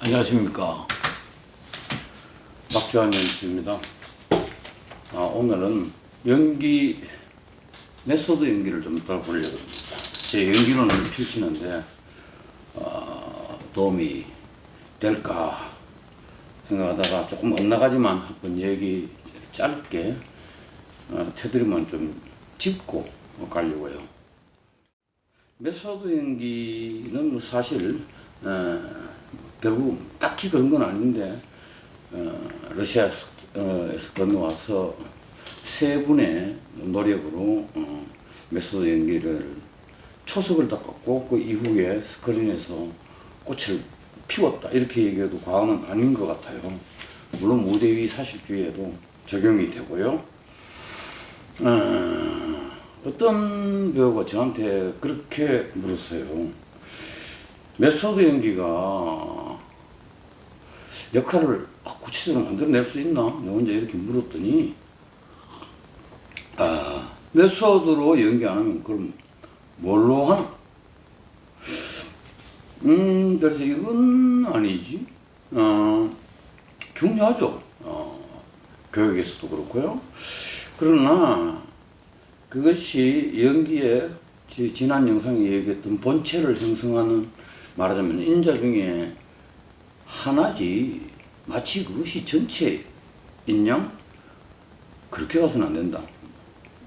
안녕하십니까. 박주환 연출입니다. 오늘은 연기, 메소드 연기를 좀 들어보려고 합니다. 제 연기론을 펼치는데 도움이 될까 생각하다가 조금 엇나가지만 한번 얘기 짧게 테두리만 좀 짚고 가려고요. 메소드 연기는 사실 결국 딱히 그런 건 아닌데 러시아에서 건너와서 세 분의 노력으로 메소드 연기를 초석을 닦았고 그 이후에 스크린에서 꽃을 피웠다 이렇게 얘기해도 과언은 아닌 것 같아요. 물론 무대 위 사실주의에도 적용이 되고요. 어떤 배우가 저한테 그렇게 물었어요. 메소드 연기가 역할을 구체적으로 만들어낼 수 있나? 내가 혼자 이렇게 물었더니 메소드로 연기 안 하면 그럼 뭘로 하나? 그래서 이건 아니지. 중요하죠. 교육에서도 그렇고요. 그러나 그것이 연기의 지난 영상에 얘기했던 본체를 형성하는 말하자면 인자 중에 하나지 마치 그것이 전체 인양? 그렇게 가서는 안 된다.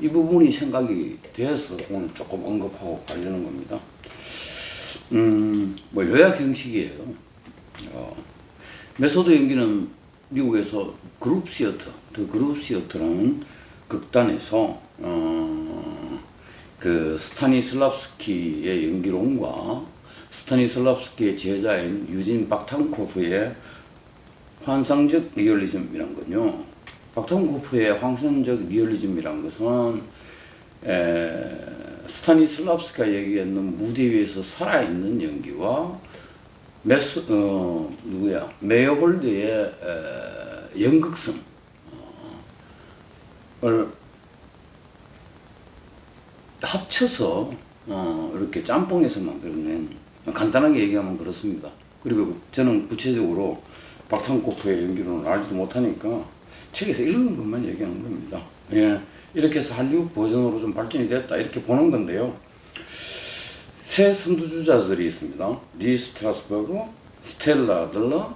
이 부분이 생각이 돼서 오늘 조금 언급하고 가려는 겁니다. 뭐 요약 형식이에요. 메소드 연기는 미국에서 그룹 시어터, 더 그룹 시어터라는 극단에서 그 스타니슬랍스키의 연기론과 스타니슬랍스키의 제자인 유진 박탄코프의 환상적 리얼리즘이란 건요. 박탄코프의 환상적 리얼리즘이란 것은 스타니슬랍스키가 얘기했는 무대 위에서 살아있는 연기와 메이어홀드의 연극성을 합쳐서 이렇게 짬뽕해서 만들어낸, 간단하게 얘기하면 그렇습니다. 그리고 저는 구체적으로 박탄코프의 연기론을 알지도 못하니까 책에서 읽은 것만 얘기하는 겁니다. 예, 이렇게 해서 할리우드 버전으로 좀 발전이 됐다 이렇게 보는 건데요. 세 선두주자들이 있습니다. 리 스트라스버그, 스텔라 아들러,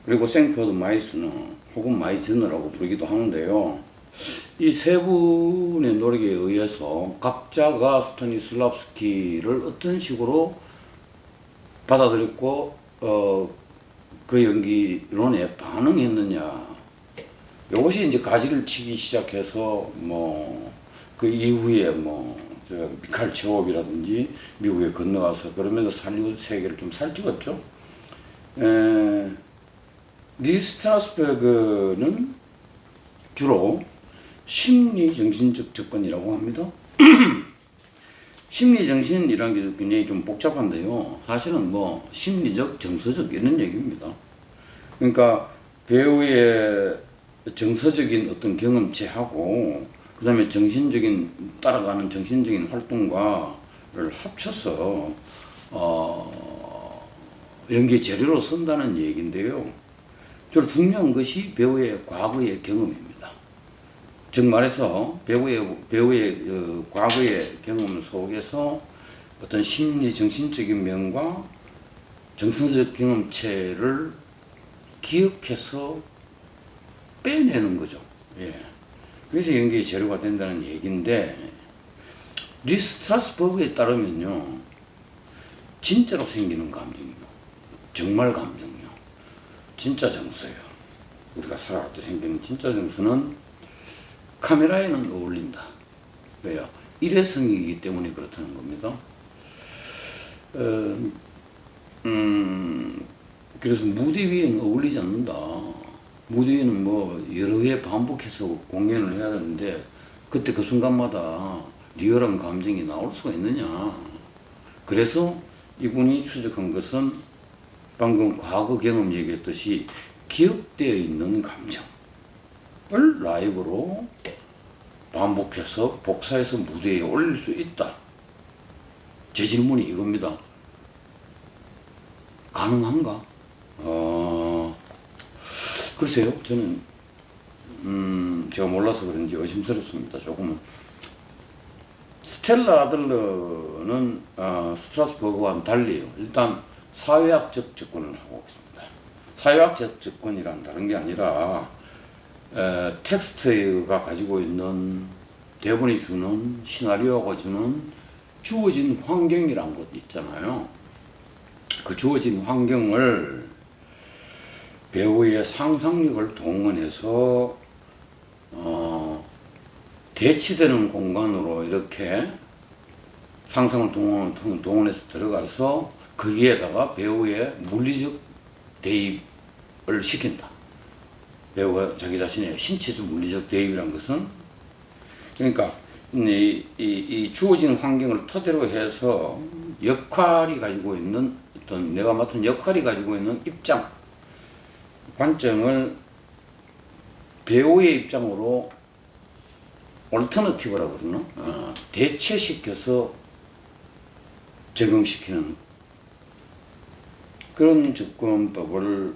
그리고 생포드 마이스너 혹은 마이즈너라고 부르기도 하는데요. 이 세 분의 노력에 의해서 각자가 스타니슬랍스키를 어떤 식으로 받아들였고 그 연기론에 반응했느냐, 이것이 이제 가지를 치기 시작해서 뭐 그 이후에 뭐 미칼 체홉이라든지 미국에 건너가서 그러면서 할리우드 세계를 좀 살찌웠죠. 리 스트라스버그는 주로 심리 정신적 접근이라고 합니다. 심리 정신이라는 게 굉장히 좀 복잡한데요. 사실은 뭐 심리적, 정서적 이런 얘기입니다. 그러니까 배우의 정서적인 어떤 경험체하고 그 다음에 정신적인, 따라가는 정신적인 활동과를 합쳐서 연기의 재료로 쓴다는 얘기인데요. 주로 중요한 것이 배우의 과거의 경험입니다. 즉 말해서 배우의 과거의 경험 속에서 어떤 심리 정신적인 면과 정서적 경험체를 기억해서 빼내는 거죠. 예. 그래서 연기의 재료가 된다는 얘기인데, 리 스트라스버그에 따르면요, 진짜로 생기는 감정이요, 정말 감정이요, 진짜 정서요, 우리가 살아갈 때 생기는 진짜 정서는 카메라에는 어울린다. 왜요? 일회성이기 때문에 그렇다는 겁니다. 그래서 무대 위에는 어울리지 않는다. 무대 위에는 뭐 여러 회 반복해서 공연을 해야 되는데 그때 그 순간마다 리얼한 감정이 나올 수가 있느냐. 그래서 이분이 추적한 것은 방금 과거 경험 얘기했듯이 기억되어 있는 감정을 라이브로 반복해서 복사해서 무대에 올릴 수 있다. 제 질문이 이겁니다. 가능한가? 글쎄요, 저는 제가 몰라서 그런지 의심스럽습니다. 조금은. 스텔라 아들러는 스트라스버그와는 달리요. 일단 사회학적 접근을 하고 있습니다. 사회학적 접근이란 다른 게 아니라 텍스트가 가지고 있는 대본이 주는 시나리오가 주는 주어진 환경이란 것 있잖아요. 그 주어진 환경을 배우의 상상력을 동원해서 대치되는 공간으로 이렇게 상상을 동원해서 들어가서 거기에다가 배우의 물리적 대입을 시킨다. 배우가 자기 자신의 신체적 물리적 대입이란 것은 그러니까 이 주어진 환경을 토대로 해서 역할이 가지고 있는 어떤 내가 맡은 역할이 가지고 있는 입장, 관점을 배우의 입장으로 얼터너티브라고 그러나? 대체시켜서 적용시키는 그런 접근법을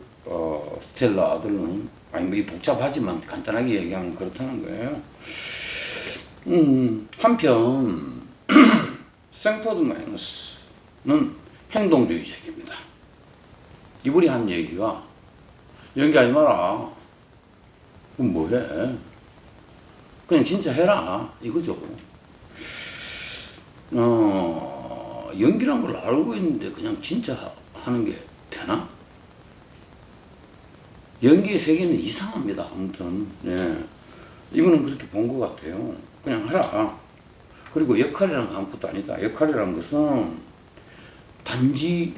스텔라 아들은 뭐 복잡하지만 간단하게 얘기하면 그렇다는 거예요. 한편 생포드 마이너스는 행동주의적입니다. 이분이 한 얘기가 연기하지 마라. 그럼 뭐해? 그냥 진짜 해라 이거죠. 연기란 걸 알고 있는데 그냥 진짜 하는 게 되나? 연기의 세계는 이상합니다. 아무튼 이분은 그렇게 본 것 같아요. 그냥 하라. 그리고 역할이란 아무것도 아니다. 역할이란 것은 단지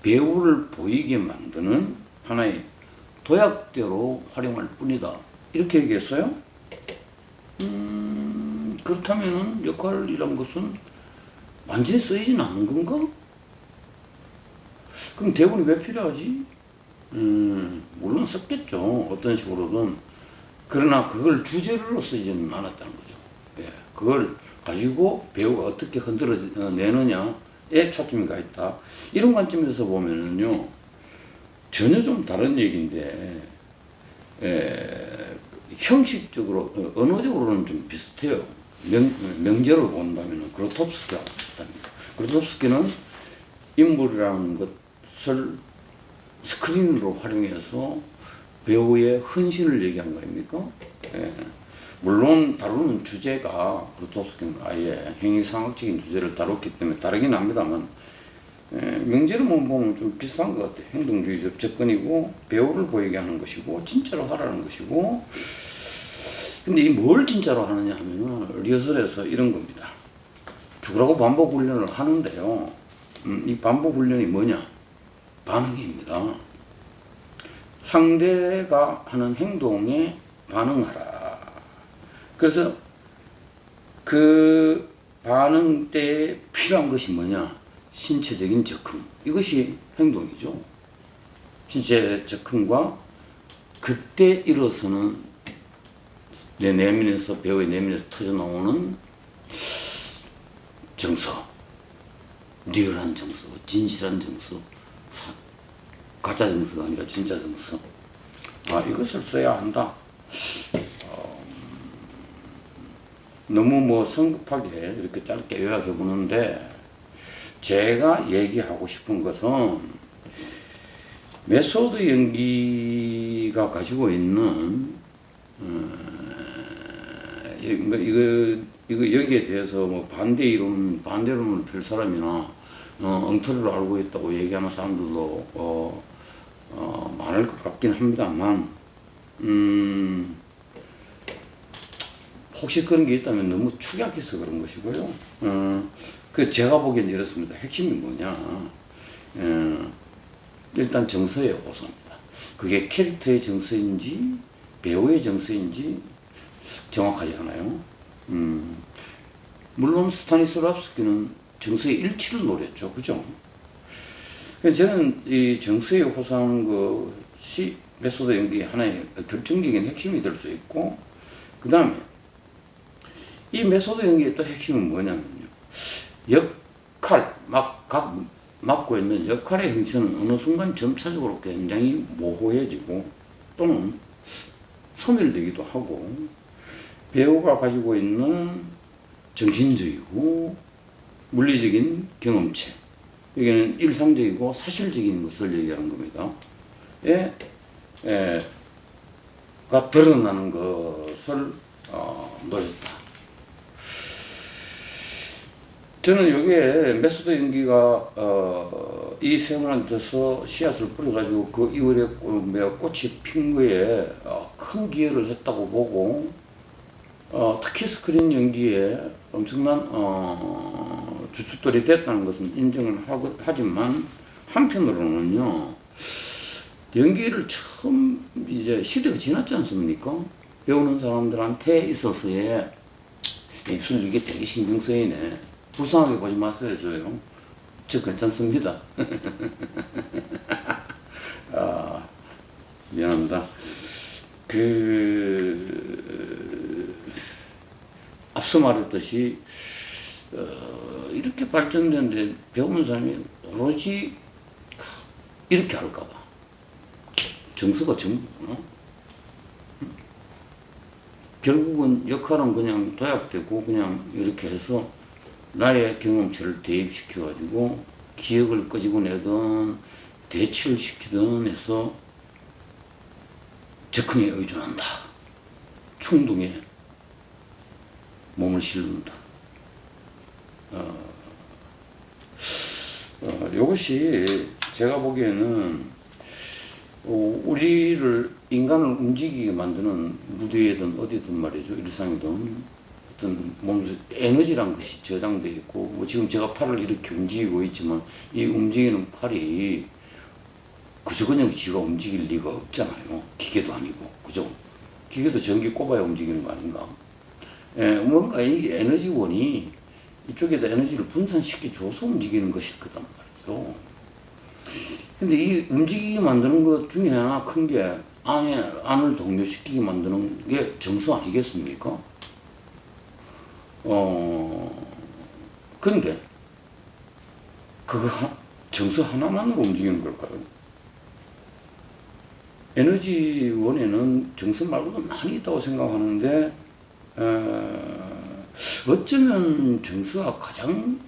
배우를 보이게 만드는 하나의 도약대로 활용할 뿐이다. 이렇게 얘기했어요? 그렇다면 역할이란 것은 완전히 쓰이지는 않은 건가? 그럼 대본이 왜 필요하지? 물론 썼겠죠. 어떤 식으로든. 그러나 그걸 주제로 쓰지는 않았다는 거죠. 예, 그걸 가지고 배우가 어떻게 흔들어내느냐에 초점이 가 있다. 이런 관점에서 보면은요, 전혀 좀 다른 얘기인데, 형식적으로, 언어적으로는 좀 비슷해요. 명제로 본다면 그로톱스키하고 비슷합니다. 그로톱스키는 인물이라는 것을 스크린으로 활용해서 배우의 헌신을 얘기한 거 아닙니까? 물론 다루는 주제가 그로톱스키는 아예 행위상학적인 주제를 다뤘기 때문에 다르긴 합니다만 명제로만 보면 좀 비슷한 것 같아요. 행동주의적 접근이고 배우를 보이게 하는 것이고 진짜로 하라는 것이고. 근데 이 뭘 진짜로 하느냐 하면은 리허설에서 이런 겁니다. 죽으라고 반복 훈련을 하는데요. 이 반복 훈련이 뭐냐? 반응입니다. 상대가 하는 행동에 반응하라. 그래서 그 반응 때에 필요한 것이 뭐냐? 신체적인 접근. 이것이 행동이죠. 신체 접근과 그때 일어서는 내 내면에서, 배우의 내면에서 터져나오는 정서, 리얼한 정서, 진실한 정서, 가짜 정서가 아니라 진짜 정서. 이것을 써야 한다. 너무 뭐 성급하게 이렇게 짧게 요약해 보는데, 제가 얘기하고 싶은 것은 메소드 연기가 가지고 있는 이거 여기에 대해서 뭐 반대론을 펼 사람이나 엉터리로 알고 있다고 얘기하는 사람들도 많을 것 같긴 합니다만, 혹시 그런 게 있다면 너무 축약해서 그런 것이고요. 그 제가 보기엔 이렇습니다. 핵심이 뭐냐? 일단 정서의 호소입니다. 그게 캐릭터의 정서인지 배우의 정서인지 정확하지 않아요. 물론 스타니슬라브스키는 정서의 일치를 노렸죠. 그죠? 저는 이 정서에 호소하는 것이 메소드 연기의 하나의 결정적인 핵심이 될 수 있고, 그 다음에 이 메소드 연기의 또 핵심은 뭐냐면요. 역할, 각 맡고 있는 역할의 형식은 어느 순간 점차적으로 굉장히 모호해지고 또는 소멸되기도 하고 배우가 가지고 있는 정신적이고 물리적인 경험체, 여기는 일상적이고 사실적인 것을 얘기하는 겁니다. 가 드러나는 것을 노렸다. 저는 여기에 메소드 연기가 이 세월한테서 씨앗을 뿌려가지고 그 이후에 꽃이 핀 거에 큰 기여를 했다고 보고 특히 스크린 연기에 엄청난 주춧돌이 됐다는 것은 인정을 하지만 한편으로는요, 연기를 처음 이제 시대가 지났지 않습니까? 배우는 사람들한테 있어서의 입술 이게 되게 신경 쓰이네. 불쌍하게 보지 마세요, 저요. 저 괜찮습니다. 미안합니다. 앞서 말했듯이, 이렇게 발전되는데 배우는 사람이 오로지 이렇게 할까봐. 정서가 결국은 역할은 그냥 도약되고 그냥 이렇게 해서 나의 경험치를 대입시켜가지고 기억을 끄집어내든 대치를 시키든 해서 적응에 의존한다. 충동에 몸을 실른다. 이것이 제가 보기에는 우리를 인간을 움직이게 만드는 무대에든 어디든 말이죠. 일상이든 어떤 몸속 에너지란 것이 저장되어 있고 뭐 지금 제가 팔을 이렇게 움직이고 있지만 이 움직이는 팔이 그저 그냥 지가 움직일 리가 없잖아요. 기계도 아니고 그죠? 기계도 전기 꼽아야 움직이는 거 아닌가? 뭔가 이 에너지원이 이쪽에다 에너지를 분산시켜 줘서 움직이는 것일 거단 말이죠. 근데 이 움직이게 만드는 것 중에 하나 큰 게 안을 동요시키게 만드는 게 정서 아니겠습니까? 근데 정서 하나만으로 움직이는 걸까요? 에너지원에는 정서 말고도 많이 있다고 생각하는데 어쩌면 정서가 가장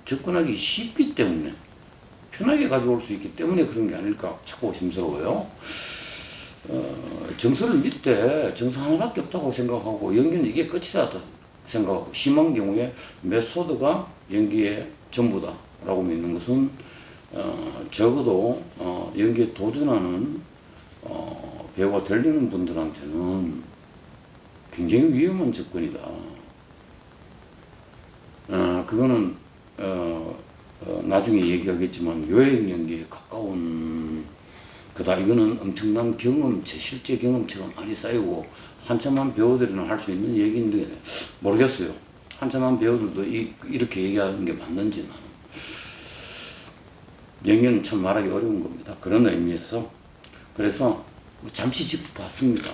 접근하기 쉽기 때문에 편하게 가져올 수 있기 때문에 그런 게 아닐까 자꾸 의심스러워요. 정서를 믿되 정서 하나밖에 없다고 생각하고 연기는 이게 끝이라고 생각하고 심한 경우에 메소드가 연기의 전부다 라고 믿는 것은 적어도 연기에 도전하는 배우가 되려는 분들한테는 굉장히 위험한 접근이다. 그거는 나중에 얘기하겠지만 요행 연기에 가까운 거다. 이거는 엄청난 경험체, 실제 경험체가 많이 쌓이고 한참한 배우들이나 할 수 있는 얘기인데 모르겠어요. 한참한 배우들도 이렇게 얘기하는 게 맞는지는. 연기는 참 말하기 어려운 겁니다. 그런 의미에서. 그래서 잠시 짚어봤습니다.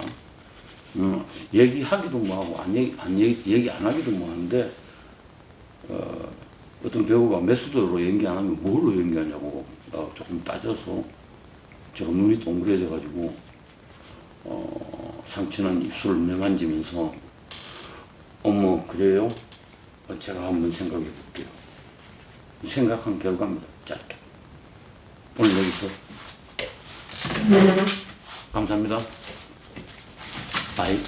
얘기하기도 뭐하고 얘기 안 하기도 뭐하는데 어떤 배우가 메소드로 연기 안 하면 뭘로 연기하냐고 조금 따져서 제가 눈이 동그래져가지고 상처난 입술을 매만지면서 어머 그래요? 제가 한번 생각해 볼게요. 생각한 결과입니다. 짧게. 오늘 여기서 감사합니다. 바이.